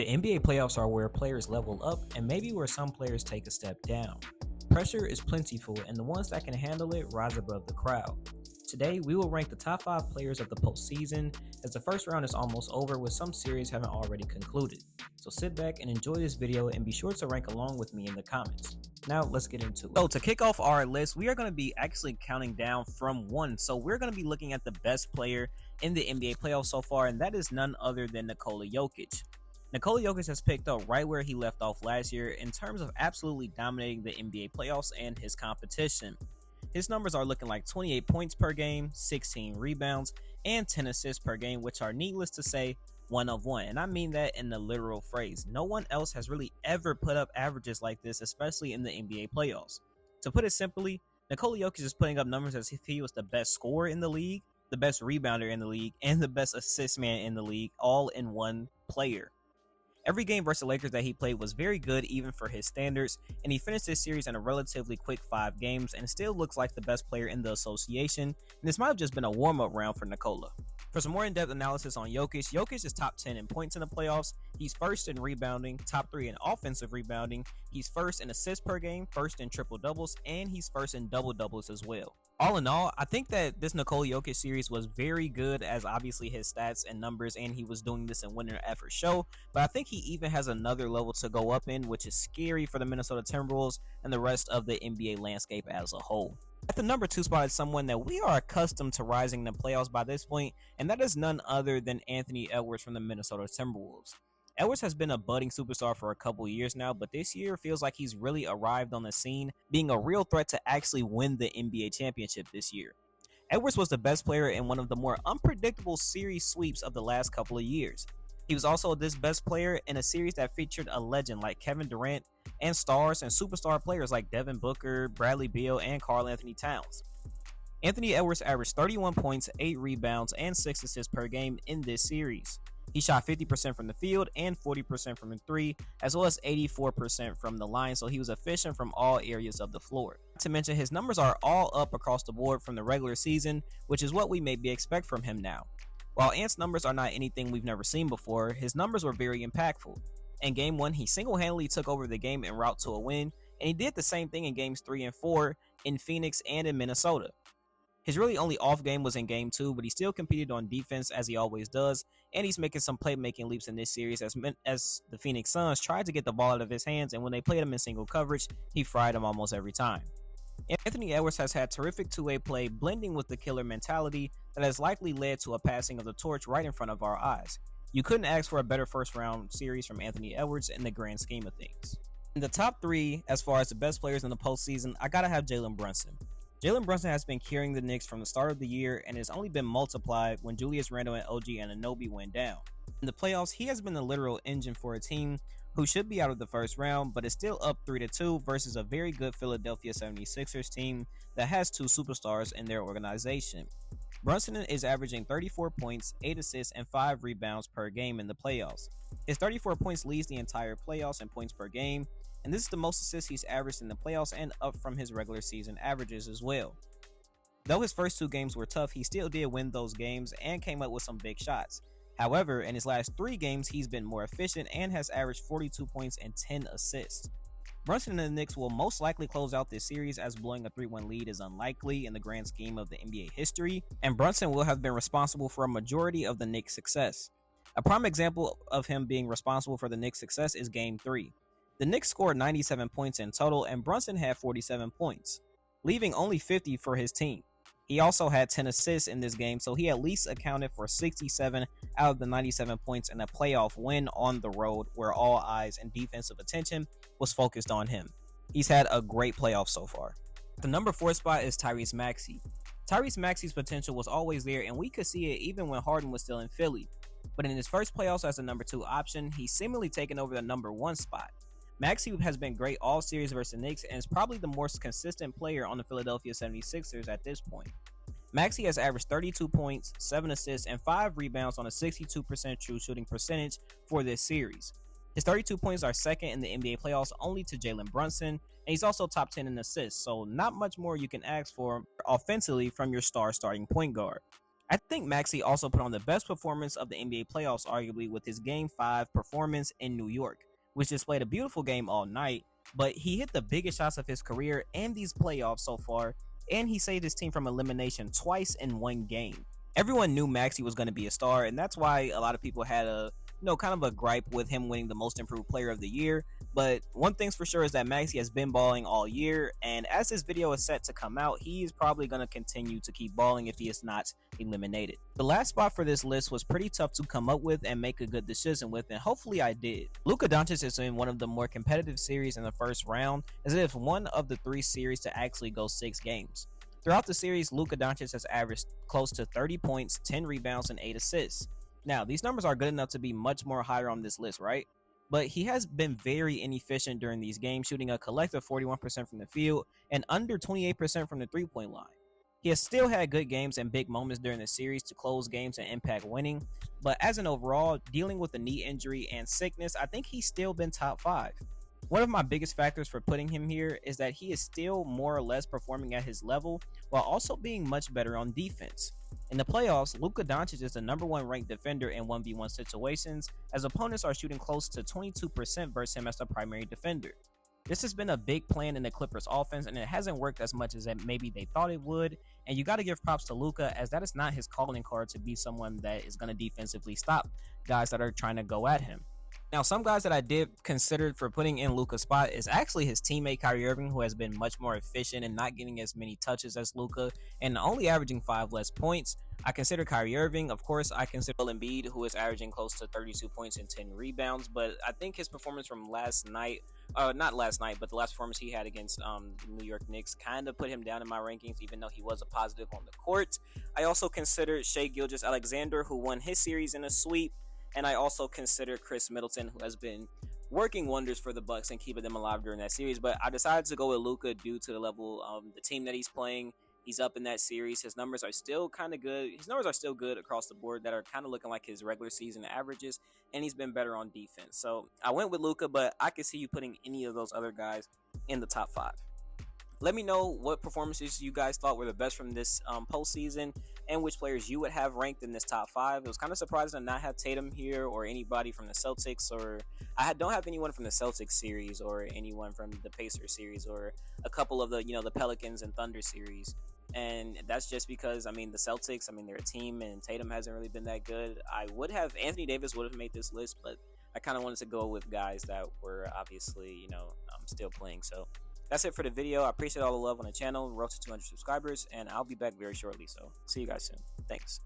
The NBA playoffs are where players level up and maybe where some players take a step down. Pressure is plentiful, and the ones that can handle it rise above the crowd. Today, we will rank the top 5 players of the postseason, as the first round is almost over with some series having already concluded. So sit back and enjoy this video and be sure to rank along with me in the comments. Now, let's get into it. So to kick off our list, we are going to be actually counting down from 1. So we're going to be looking at the best player in the NBA playoffs so far, and that is none other than Nikola Jokic. Nikola Jokic has picked up right where he left off last year in terms of absolutely dominating the NBA playoffs and his competition. His numbers are looking like 28 points per game, 16 rebounds, and 10 assists per game, which are, needless to say, 1 of 1. And I mean that in the literal phrase. No one else has really ever put up averages like this, especially in the NBA playoffs. To put it simply, Nikola Jokic is putting up numbers as if he was the best scorer in the league, the best rebounder in the league, and the best assist man in the league, all in one player. Every game versus the Lakers that he played was very good even for his standards, and he finished this series in a relatively quick 5 games and still looks like the best player in the association, and this might have just been a warm-up round for Nikola. For some more in-depth analysis on Jokic, Jokic is top 10 in points in the playoffs, he's first in rebounding, top 3 in offensive rebounding, he's first in assists per game, first in triple-doubles, and he's first in double-doubles as well. All in all, I think that this Nikola Jokic series was very good, as obviously his stats and numbers, and he was doing this in winner effort show, but I think he even has another level to go up in, which is scary for the Minnesota Timberwolves and the rest of the NBA landscape as a whole. At the number 2 spot is someone that we are accustomed to rising in the playoffs by this point, and that is none other than Anthony Edwards from the Minnesota Timberwolves. Edwards has been a budding superstar for a couple years now, but this year feels like he's really arrived on the scene, being a real threat to actually win the NBA championship this year. Edwards was the best player in one of the more unpredictable series sweeps of the last couple of years. He was also this best player in a series that featured a legend like Kevin Durant and stars and superstar players like Devin Booker, Bradley Beal, and Karl Anthony Towns. Anthony Edwards averaged 31 points, 8 rebounds, and 6 assists per game in this series. He shot 50% from the field and 40% from the 3, as well as 84% from the line, so he was efficient from all areas of the floor. Not to mention, his numbers are all up across the board from the regular season, which is what we maybe expect from him now. While Ant's numbers are not anything we've never seen before, his numbers were very impactful. In Game 1, he single-handedly took over the game en route to a win, and he did the same thing in Games 3 and 4 in Phoenix and in Minnesota. His really only off game was in Game 2, but he still competed on defense as he always does, and he's making some playmaking leaps in this series as the Phoenix Suns tried to get the ball out of his hands, and when they played him in single coverage, he fried him almost every time. Anthony Edwards has had terrific two-way play, blending with the killer mentality that has likely led to a passing of the torch right in front of our eyes. You couldn't ask for a better first-round series from Anthony Edwards in the grand scheme of things. In the top 3, as far as the best players in the postseason, I gotta have Jalen Brunson. Jalen Brunson has been carrying the Knicks from the start of the year and has only been multiplied when Julius Randle and OG Anunoby went down. In the playoffs, he has been the literal engine for a team who should be out of the first round, but is still up 3-2 versus a very good Philadelphia 76ers team that has 2 superstars in their organization. Brunson is averaging 34 points, 8 assists, and 5 rebounds per game in the playoffs. His 34 points leads the entire playoffs in points per game, and this is the most assists he's averaged in the playoffs and up from his regular season averages as well. Though his first 2 games were tough, he still did win those games and came up with some big shots. However, in his last 3 games, he's been more efficient and has averaged 42 points and 10 assists. Brunson and the Knicks will most likely close out this series, as blowing a 3-1 lead is unlikely in the grand scheme of the NBA history, and Brunson will have been responsible for a majority of the Knicks' success. A prime example of him being responsible for the Knicks' success is Game 3. The Knicks scored 97 points in total, and Brunson had 47 points, leaving only 50 for his team. He also had 10 assists in this game, so he at least accounted for 67 out of the 97 points in a playoff win on the road, where all eyes and defensive attention was focused on him. He's had a great playoff so far. The number 4 spot is Tyrese Maxey. Tyrese Maxey's potential was always there, and we could see it even when Harden was still in Philly. But in his first playoffs as the number 2 option, he's seemingly taken over the number 1 spot. Maxey has been great all series versus the Knicks and is probably the most consistent player on the Philadelphia 76ers at this point. Maxey has averaged 32 points, 7 assists, and 5 rebounds on a 62% true shooting percentage for this series. His 32 points are second in the NBA playoffs only to Jalen Brunson, and he's also top 10 in assists, so not much more you can ask for offensively from your star starting point guard. I think Maxey also put on the best performance of the NBA playoffs, arguably, with his Game 5 performance in New York, which displayed a beautiful game all night, but he hit the biggest shots of his career in these playoffs so far, and he saved his team from elimination twice in one game. Everyone knew Maxey was going to be a star, and that's why a lot of people had a kind of a gripe with him winning the most improved player of the year. But one thing's for sure is that Maxey has been balling all year, and as this video is set to come out, he is probably going to continue to keep balling if he is not eliminated. The last spot for this list was pretty tough to come up with and make a good decision with, and hopefully I did. Luka Doncic is in one of the more competitive series in the first round, as if one of the 3 series to actually go 6 games. Throughout the series, Luka Doncic has averaged close to 30 points, 10 rebounds, and 8 assists. Now, these numbers are good enough to be much more higher on this list, right? But he has been very inefficient during these games, shooting a collective 41% from the field and under 28% from the three-point line. He has still had good games and big moments during the series to close games and impact winning, but as an overall, dealing with the knee injury and sickness, I think he's still been top 5. One of my biggest factors for putting him here is that he is still more or less performing at his level while also being much better on defense. In the playoffs, Luka Doncic is the #1 ranked defender in 1v1 situations, as opponents are shooting close to 22% versus him as the primary defender. This has been a big plan in the Clippers offense, and it hasn't worked as much as maybe they thought it would, and you got to give props to Luka, as that is not his calling card to be someone that is going to defensively stop guys that are trying to go at him. Now, some guys that I did consider for putting in Luka's spot is actually his teammate Kyrie Irving, who has been much more efficient and not getting as many touches as Luka and only averaging 5 less points. I consider Kyrie Irving. Of course, I consider Embiid, who is averaging close to 32 points and 10 rebounds, but I think his performance from last night, not last night, but the last performance he had against the New York Knicks kind of put him down in my rankings, even though he was a positive on the court. I also consider Shai Gilgeous-Alexander, who won his series in a sweep. And I also consider Chris Middleton, who has been working wonders for the Bucks and keeping them alive during that series. But I decided to go with Luka due to the level of the team that he's playing. He's up in that series. His numbers are still kind of good. His numbers are still good across the board that are kind of looking like his regular season averages. And he's been better on defense. So I went with Luka, but I could see you putting any of those other guys in the top 5. Let me know what performances you guys thought were the best from this postseason and which players you would have ranked in this top 5. It was kind of surprising to not have Tatum here or anybody from the Celtics, or I don't have anyone from the Celtics series or anyone from the Pacers series or a couple of the the Pelicans and Thunder series. And that's just because, the Celtics, they're a team and Tatum hasn't really been that good. Anthony Davis would have made this list, but I kind of wanted to go with guys that were obviously, still playing. So that's it for the video. I appreciate all the love on the channel. Road to 200 subscribers, and I'll be back very shortly. So see you guys soon. Thanks.